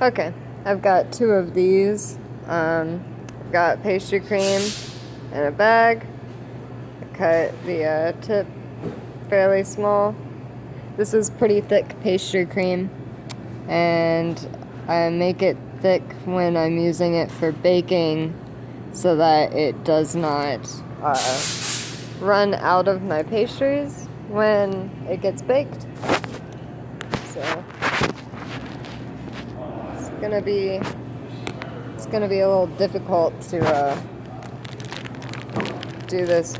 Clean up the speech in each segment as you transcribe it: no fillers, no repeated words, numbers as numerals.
Okay, I've got two of these. I've got pastry cream in a bag. I cut the tip fairly small. This is pretty thick pastry cream, and I make it thick when I'm using it for baking so that it does not run out of my pastries when it gets baked. So it's gonna be a little difficult to do this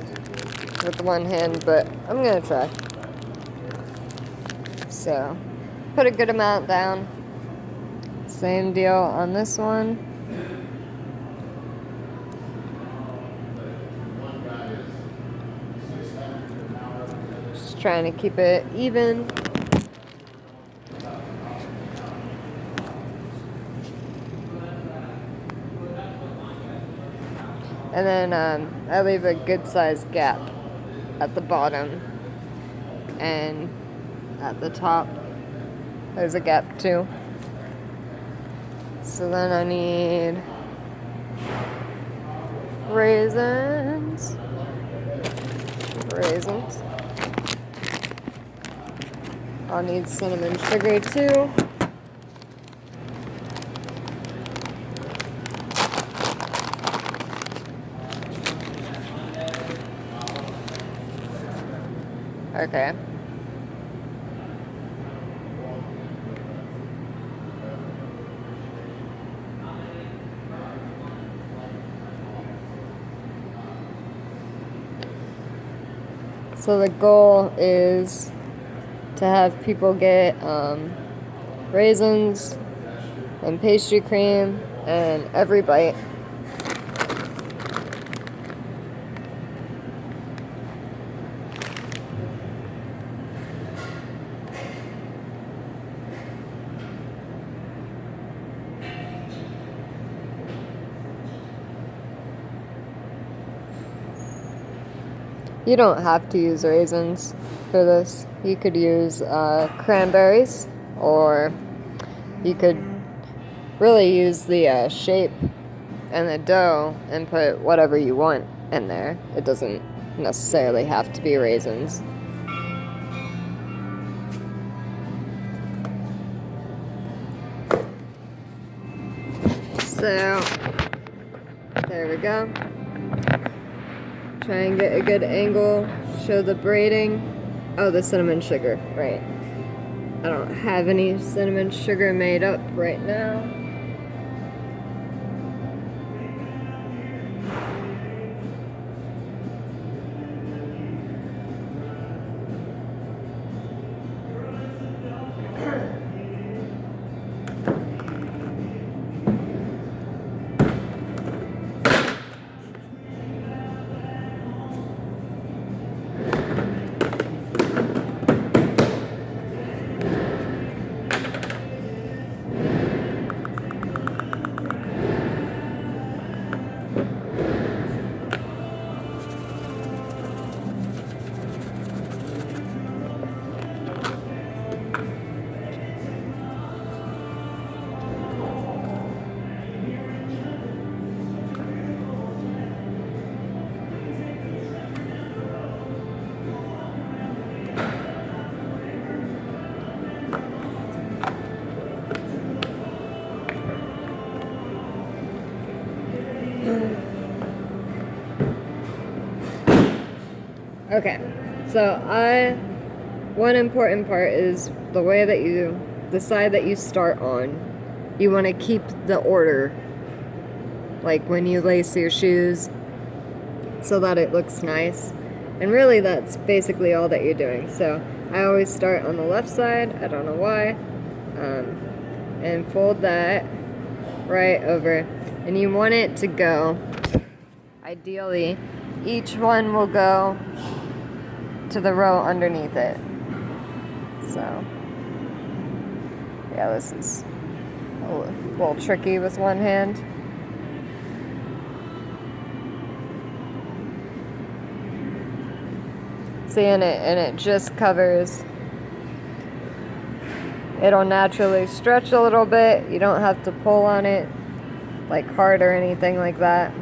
with one hand, but I'm gonna try. So put a good amount down. Same deal on this one. Just trying to keep it even. And then I leave a good sized gap at the bottom, and at the top there's a gap too. So then I need raisins. I'll need cinnamon sugar too. Okay. So the goal is to have people get raisins and pastry cream and every bite. You don't have to use raisins for this. You could use cranberries, or you could really use the shape and the dough and put whatever you want in there. It doesn't necessarily have to be raisins. So, there we go. Try and get a good angle, show the braiding. Oh, the cinnamon sugar, right. I don't have any cinnamon sugar made up right now. Okay, so one important part is the way that the side that you start on, you want to keep the order, like when you lace your shoes, so that it looks nice. And really that's basically all that you're doing. So I always start on the left side, I don't know why, and fold that right over. And you want it to go, ideally, each one will go to the row underneath it. So, yeah, this is a little tricky with one hand. See, and it just covers it'll naturally stretch a little bit. You don't have to pull on it like hard or anything like that.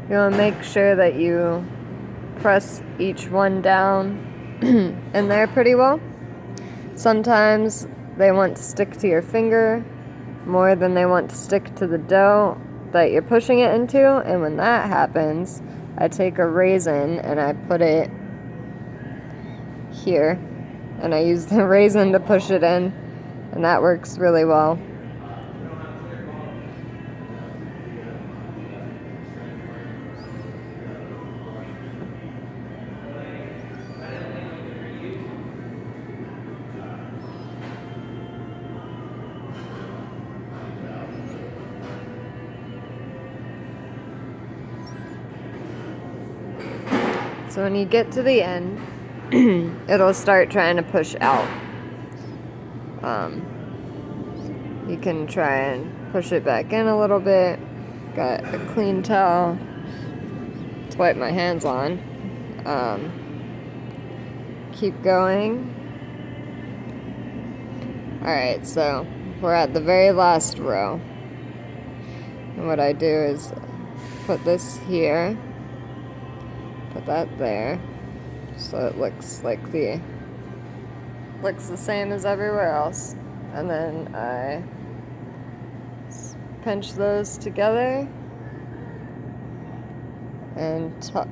You want to make sure that you press each one down in there pretty well. Sometimes they want to stick to your finger more than they want to stick to the dough that you're pushing it into, and when that happens, I take a raisin and I put it here, and I use the raisin to push it in, and that works really well. So when you get to the end, it'll start trying to push out. You can try and push it back in a little bit. Got a clean towel to wipe my hands on. Keep going. Alright, so we're at the very last row. And what I do is put this here. Put that there, so it looks the same as everywhere else. And then I pinch those together and tuck.